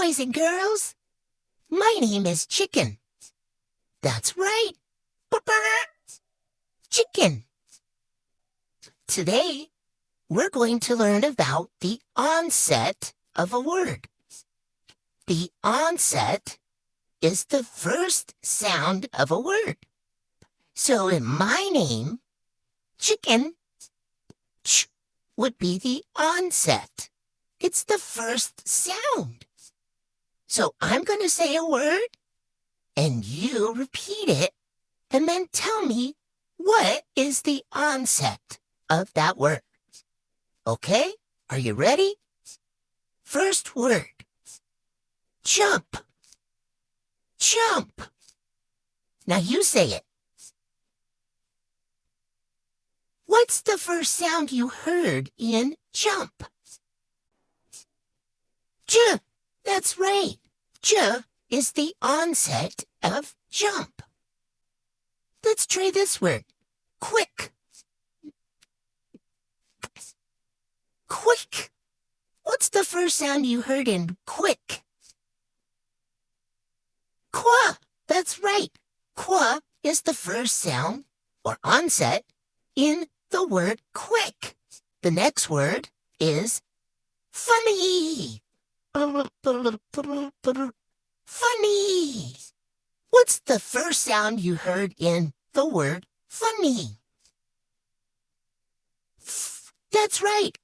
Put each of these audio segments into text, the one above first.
boys and girls. My name is Chicken. That's right. Chicken. Today, we're going to learn about the onset of a word. The onset is the first sound of a word. So in my name, Chicken, ch would be the onset. It's the first sound. So I'm going to say a word, and you repeat it, and then tell me what is the onset of that word. Okay? Are you ready? First word. Jump. Jump. Now you say it. What's the first sound you heard in jump? J. That's right. J is the onset of jump. Let's try this word. Quick. Quick. What's the first sound you heard in quick? Qua. That's right. Qua is the first sound, or onset, in the word quick. The next word is funny. Funny. What's the first sound you heard in the word funny? That's right.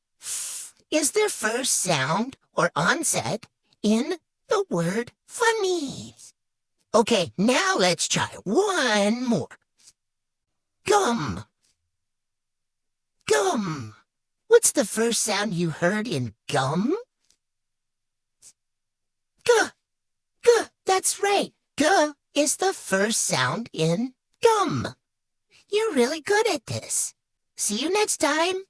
Is the first sound or onset in the word funny. Okay, now let's try one more. Gum. Gum. What's the first sound you heard in gum? G. G. That's right. G is the first sound in gum. You're really good at this. See you next time.